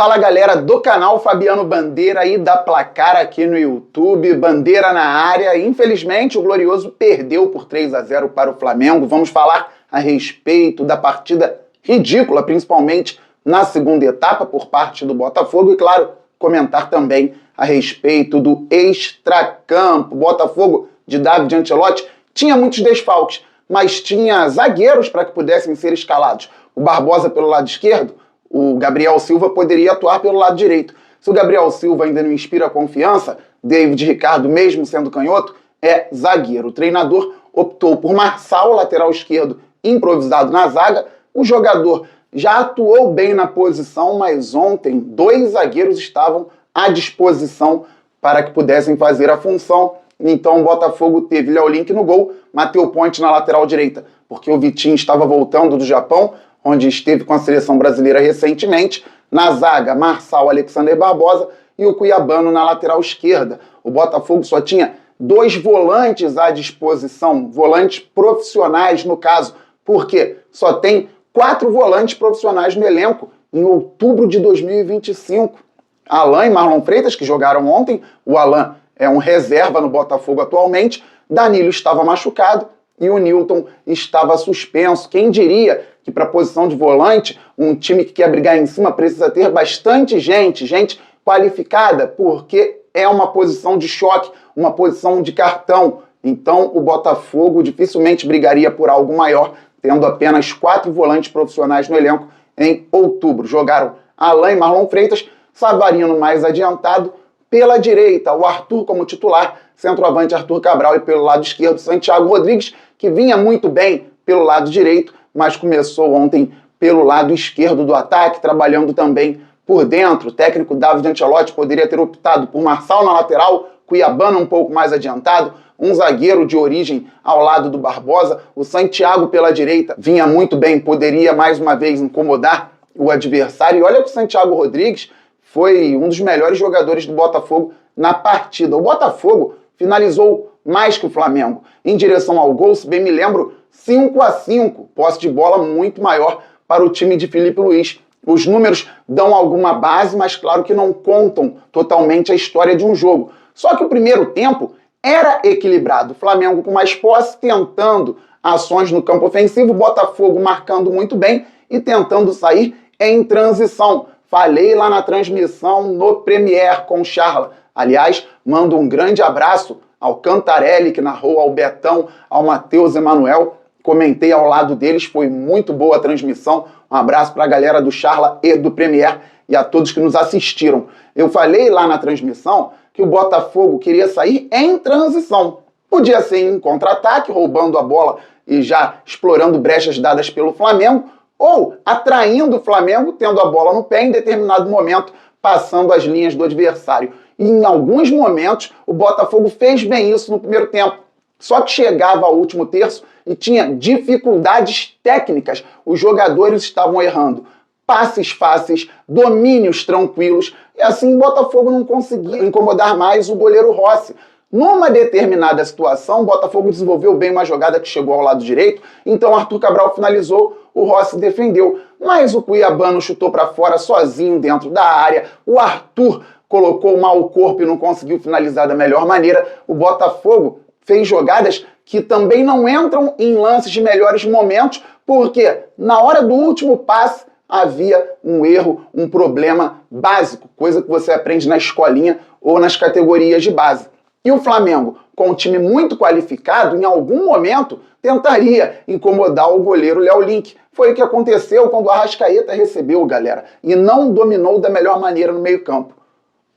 Fala galera do canal Fabiano Bandeira e da Placar aqui no YouTube, Bandeira na área. Infelizmente o Glorioso perdeu por 3-0 para o Flamengo. Vamos falar a respeito da partida ridícula, principalmente na segunda etapa por parte do Botafogo e, claro, comentar também a respeito do extracampo. Botafogo de David Ancelotti tinha muitos desfalques, mas tinha zagueiros para que pudessem ser escalados. O Barbosa pelo lado esquerdo, o Gabriel Silva poderia atuar pelo lado direito. Se o Gabriel Silva ainda não inspira confiança, David Ricardo, mesmo sendo canhoto, é zagueiro. O treinador optou por Marçal, lateral esquerdo, improvisado na zaga. O jogador já atuou bem na posição, mas ontem dois zagueiros estavam à disposição para que pudessem fazer a função. Então o Botafogo teve Léo Link no gol, Matheus Ponte na lateral direita, porque o Vitinho estava voltando do Japão, onde esteve com a seleção brasileira recentemente. Na zaga, Marçal, Alexander Barbosa e o Cuiabano na lateral esquerda. O Botafogo só tinha dois volantes à disposição, volantes profissionais no caso, porque só tem 4 volantes profissionais no elenco em outubro de 2025. Alain e Marlon Freitas, que jogaram ontem, o Alain é um reserva no Botafogo atualmente, Danilo estava machucado e o Nilton estava suspenso. Quem diria que para a posição de volante, um time que quer brigar em cima precisa ter bastante gente qualificada, porque é uma posição de choque, uma posição de cartão. Então o Botafogo dificilmente brigaria por algo maior, tendo apenas 4 volantes profissionais no elenco em outubro. Jogaram Alain e Marlon Freitas, Savarino mais adiantado, pela direita, o Arthur como titular, centroavante Arthur Cabral e pelo lado esquerdo, Santiago Rodrigues, que vinha muito bem pelo lado direito, mas começou ontem pelo lado esquerdo do ataque, trabalhando também por dentro. O técnico David Ancelotti poderia ter optado por Marçal na lateral, Cuiabano um pouco mais adiantado, um zagueiro de origem ao lado do Barbosa, o Santiago pela direita vinha muito bem, poderia mais uma vez incomodar o adversário. E olha que o Santiago Rodrigues foi um dos melhores jogadores do Botafogo na partida. O Botafogo finalizou mais que o Flamengo. Em direção ao gol, se bem me lembro, 5-5, posse de bola muito maior para o time de Filipe Luiz. Os números dão alguma base, mas claro que não contam totalmente a história de um jogo. Só que o primeiro tempo era equilibrado. O Flamengo com mais posse, tentando ações no campo ofensivo, o Botafogo marcando muito bem e tentando sair em transição. Falei lá na transmissão no Premier com o Charla. Aliás, mando um grande abraço ao Cantarelli, que narrou, ao Betão, ao Matheus Emanuel. Comentei ao lado deles, foi muito boa a transmissão. Um abraço para a galera do Charla e do Premier e a todos que nos assistiram. Eu falei lá na transmissão que o Botafogo queria sair em transição. Podia ser em contra-ataque, roubando a bola e já explorando brechas dadas pelo Flamengo, ou atraindo o Flamengo, tendo a bola no pé em determinado momento, passando as linhas do adversário. E em alguns momentos o Botafogo fez bem isso no primeiro tempo. Só que chegava ao último terço e tinha dificuldades técnicas. Os jogadores estavam errando passes fáceis, domínios tranquilos, e assim o Botafogo não conseguia incomodar mais o goleiro Rossi. Numa determinada situação, o Botafogo desenvolveu bem uma jogada que chegou ao lado direito, então Arthur Cabral finalizou, o Rossi defendeu, mas o Cuiabano chutou para fora sozinho dentro da área, o Arthur colocou mal o corpo e não conseguiu finalizar da melhor maneira. O Botafogo fez jogadas que também não entram em lances de melhores momentos, porque na hora do último passe havia um erro, um problema básico, coisa que você aprende na escolinha ou nas categorias de base. E o Flamengo, com um time muito qualificado, em algum momento tentaria incomodar o goleiro Léo Link. Foi o que aconteceu quando o Arrascaeta recebeu, galera, e não dominou da melhor maneira no meio-campo.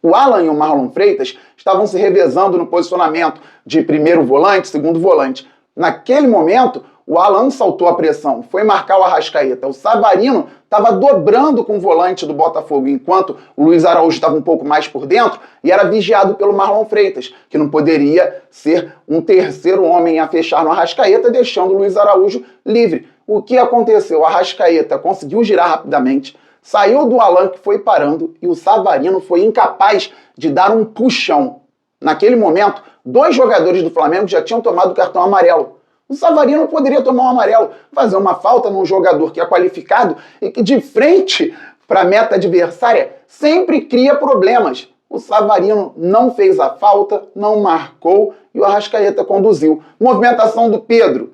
O Alan e o Marlon Freitas estavam se revezando no posicionamento de primeiro volante, segundo volante. Naquele momento, o Alan saltou a pressão, foi marcar o Arrascaeta. O Savarino estava dobrando com o volante do Botafogo, enquanto o Luiz Araújo estava um pouco mais por dentro e era vigiado pelo Marlon Freitas, que não poderia ser um terceiro homem a fechar no Arrascaeta, deixando o Luiz Araújo livre. O que aconteceu? O Arrascaeta conseguiu girar rapidamente, saiu do Alan, que foi parando, e o Savarino foi incapaz de dar um puxão. Naquele momento, 2 jogadores do Flamengo já tinham tomado o cartão amarelo. O Savarino poderia tomar um amarelo, fazer uma falta num jogador que é qualificado e que de frente para a meta adversária sempre cria problemas. O Savarino não fez a falta, não marcou e o Arrascaeta conduziu. Movimentação do Pedro.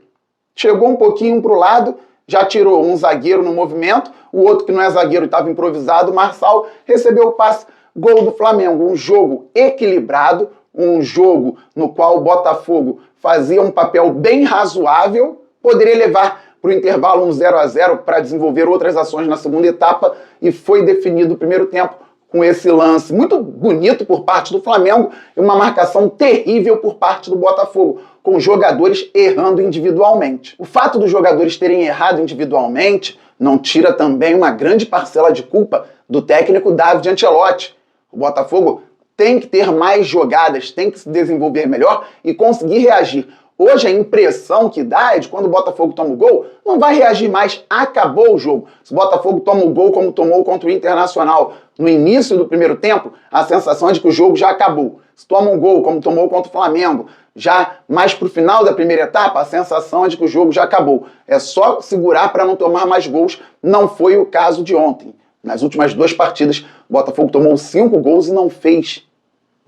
Chegou um pouquinho para o lado, já tirou um zagueiro no movimento, o outro que não é zagueiro estava improvisado, o Marçal recebeu o passe. Gol do Flamengo. Um jogo equilibrado, um jogo no qual o Botafogo fazia um papel bem razoável, poderia levar para o intervalo um 0-0 para desenvolver outras ações na segunda etapa e foi definido o primeiro tempo com esse lance muito bonito por parte do Flamengo e uma marcação terrível por parte do Botafogo, com os jogadores errando individualmente. O fato dos jogadores terem errado individualmente não tira também uma grande parcela de culpa do técnico David Ancelotti. O Botafogo tem que ter mais jogadas, tem que se desenvolver melhor e conseguir reagir. Hoje a impressão que dá é de quando o Botafogo toma o gol, não vai reagir mais, acabou o jogo. Se o Botafogo toma o gol como tomou contra o Internacional no início do primeiro tempo, a sensação é de que o jogo já acabou. Se toma um gol como tomou contra o Flamengo, já mais pro final da primeira etapa, a sensação é de que o jogo já acabou. É só segurar para não tomar mais gols, não foi o caso de ontem. Nas últimas duas partidas, o Botafogo tomou 5 gols e não fez.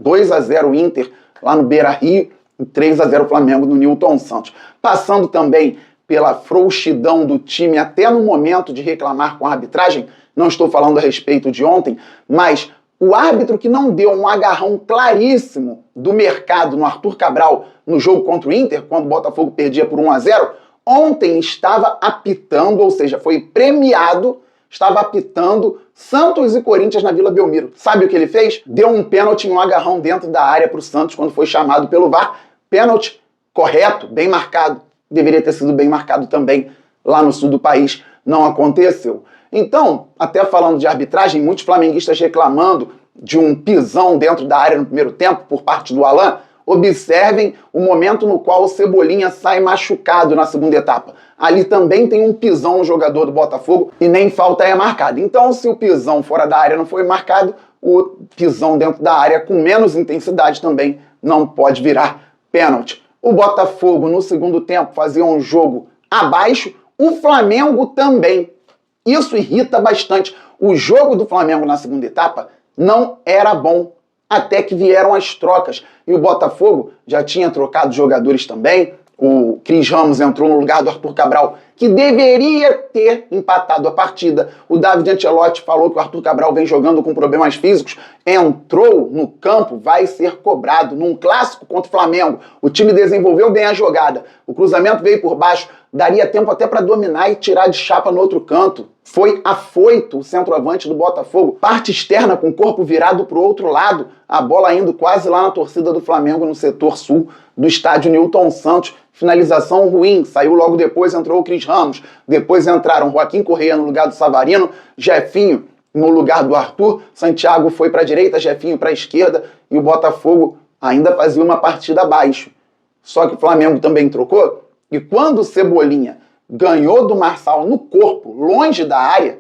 2-0 Inter lá no Beira-Rio, 3-0 Flamengo no Newton Santos. Passando também pela frouxidão do time até no momento de reclamar com a arbitragem, não estou falando a respeito de ontem, mas o árbitro que não deu um agarrão claríssimo do mercado no Arthur Cabral no jogo contra o Inter, quando o Botafogo perdia por 1-0, ontem estava apitando, ou seja, foi premiado, estava apitando Santos e Corinthians na Vila Belmiro. Sabe o que ele fez? Deu um pênalti em um agarrão dentro da área para o Santos quando foi chamado pelo VAR. Pênalti correto, bem marcado. Deveria ter sido bem marcado também lá no sul do país. Não aconteceu. Então, até falando de arbitragem, muitos flamenguistas reclamando de um pisão dentro da área no primeiro tempo por parte do Alan. Observem o momento no qual o Cebolinha sai machucado na segunda etapa. Ali também tem um pisão no jogador do Botafogo e nem falta é marcada. Então, se o pisão fora da área não foi marcado, o pisão dentro da área com menos intensidade também não pode virar pênalti. O Botafogo no segundo tempo fazia um jogo abaixo, o Flamengo também. Isso irrita bastante. O jogo do Flamengo na segunda etapa não era bom, até que vieram as trocas. E o Botafogo já tinha trocado jogadores também. O Cris Ramos entrou no lugar do Arthur Cabral, que deveria ter empatado a partida. O David Ancelotti falou que o Arthur Cabral vem jogando com problemas físicos. Entrou no campo, vai ser cobrado. Num clássico contra o Flamengo, o time desenvolveu bem a jogada. O cruzamento veio por baixo. Daria tempo até para dominar e tirar de chapa no outro canto. Foi afoito o centroavante do Botafogo. Parte externa com o corpo virado para o outro lado. A bola indo quase lá na torcida do Flamengo no setor sul do estádio Newton Santos. Finalização ruim. Saiu logo depois, entrou o Cris Ramos. Depois entraram Joaquim Correia no lugar do Savarino. Jefinho no lugar do Arthur. Santiago foi para a direita, Jefinho para a esquerda. E o Botafogo ainda fazia uma partida abaixo. Só que o Flamengo também trocou. E quando o Cebolinha ganhou do Marçal no corpo, longe da área,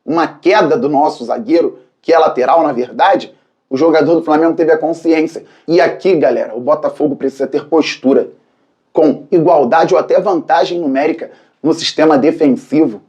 uma queda do nosso zagueiro, que é lateral na verdade, o jogador do Flamengo teve a consciência. E aqui, galera, o Botafogo precisa ter postura, com igualdade ou até vantagem numérica no sistema defensivo.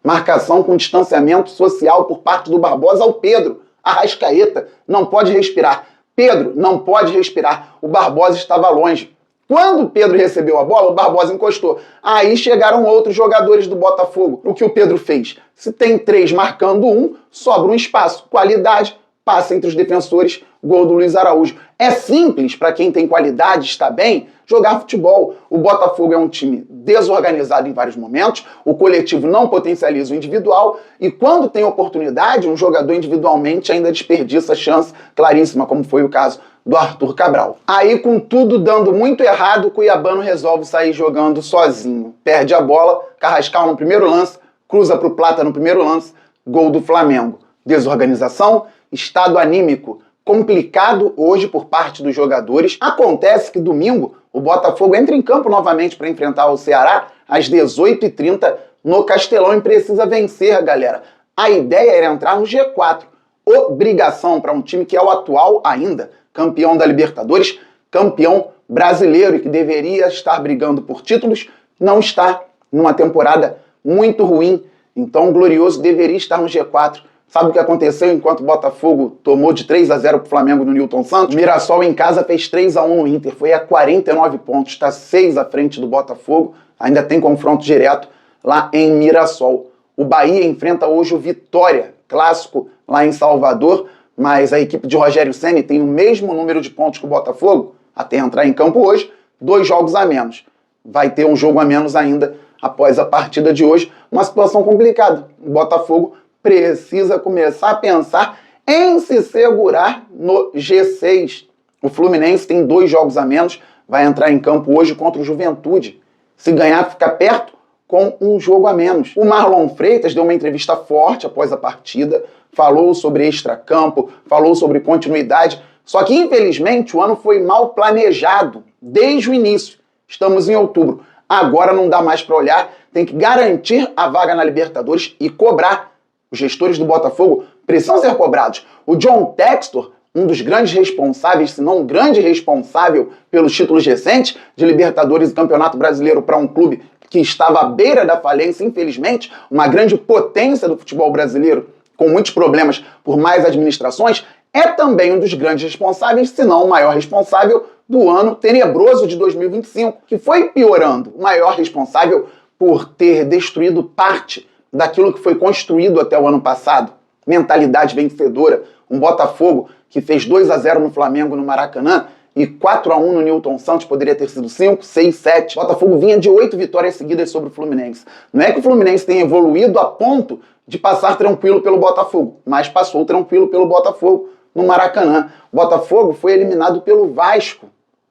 Marcação com distanciamento social por parte do Barbosa ao Pedro. Arrascaeta não pode respirar. Pedro não pode respirar. O Barbosa estava longe. Quando o Pedro recebeu a bola, o Barbosa encostou. Aí chegaram outros jogadores do Botafogo. O que o Pedro fez? Se tem 3 marcando um, sobra um espaço. Qualidade, passa entre os defensores, gol do Luiz Araújo. É simples para quem tem qualidade, está bem, jogar futebol. O Botafogo é um time desorganizado em vários momentos, o coletivo não potencializa o individual e quando tem oportunidade, um jogador individualmente ainda desperdiça a chance claríssima, como foi o caso do Arthur Cabral. Aí, com tudo dando muito errado, o cuiabano resolve sair jogando sozinho. Perde a bola, Carrascal no primeiro lance, cruza para o Plata no primeiro lance, gol do Flamengo. Desorganização, estado anímico complicado hoje por parte dos jogadores. Acontece que domingo o Botafogo entra em campo novamente para enfrentar o Ceará às 18h30 no Castelão e precisa vencer, galera. A ideia era entrar no G4. Obrigação para um time que é o atual ainda, campeão da Libertadores, campeão brasileiro e que deveria estar brigando por títulos, não está numa temporada muito ruim. Então o Glorioso deveria estar no G4 Sabe o que aconteceu enquanto o Botafogo tomou de 3-0 pro Flamengo no Newton Santos? O Mirassol em casa fez 3-1 no Inter, foi a 49 pontos, está 6 à frente do Botafogo, ainda tem confronto direto lá em Mirassol. O Bahia enfrenta hoje o Vitória, clássico lá em Salvador, mas a equipe de Rogério Ceni tem o mesmo número de pontos que o Botafogo, até entrar em campo hoje, 2 jogos a menos. Vai ter um jogo a menos ainda após a partida de hoje, uma situação complicada. O Botafogo precisa começar a pensar em se segurar no G6. O Fluminense tem 2 jogos a menos, vai entrar em campo hoje contra o Juventude. Se ganhar, fica perto com um jogo a menos. O Marlon Freitas deu uma entrevista forte após a partida, falou sobre extracampo, falou sobre continuidade, só que infelizmente o ano foi mal planejado desde o início. Estamos em outubro, agora não dá mais para olhar, tem que garantir a vaga na Libertadores e cobrar. Os gestores do Botafogo precisam ser cobrados. O John Textor, um dos grandes responsáveis, se não um grande responsável pelos títulos recentes de Libertadores e Campeonato Brasileiro para um clube que estava à beira da falência, infelizmente, uma grande potência do futebol brasileiro, com muitos problemas por mais administrações, é também um dos grandes responsáveis, se não o maior responsável do ano tenebroso de 2025, que foi piorando. O maior responsável por ter destruído parte daquilo que foi construído até o ano passado. Mentalidade vencedora, um Botafogo que fez 2-0 no Flamengo no Maracanã e 4-1 no Newton Santos, poderia ter sido 5, 6, 7. O Botafogo vinha de 8 vitórias seguidas sobre o Fluminense. Não é que o Fluminense tenha evoluído a ponto de passar tranquilo pelo Botafogo, mas passou tranquilo pelo Botafogo no Maracanã. O Botafogo foi eliminado pelo Vasco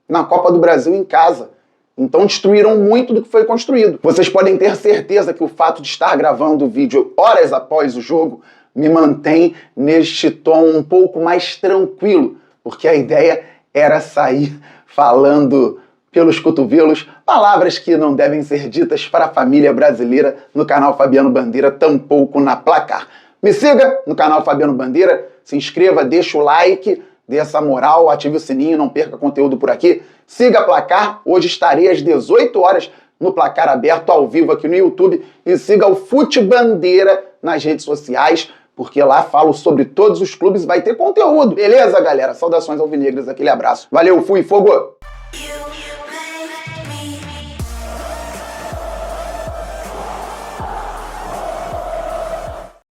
na Copa do Brasil em casa. Então destruíram muito do que foi construído. Vocês podem ter certeza que o fato de estar gravando o vídeo horas após o jogo me mantém neste tom um pouco mais tranquilo, porque a ideia era sair falando pelos cotovelos palavras que não devem ser ditas para a família brasileira no canal Fabiano Bandeira, tampouco na Placar. Me siga no canal Fabiano Bandeira, se inscreva, deixa o like, dê essa moral, ative o sininho, não perca conteúdo por aqui. Siga a Placar, hoje estarei às 18 horas no Placar Aberto, ao vivo aqui no YouTube. E siga o Fute Bandeira nas redes sociais, porque lá falo sobre todos os clubes, vai ter conteúdo. Beleza, galera? Saudações alvinegras, aquele abraço. Valeu, fui, fogo!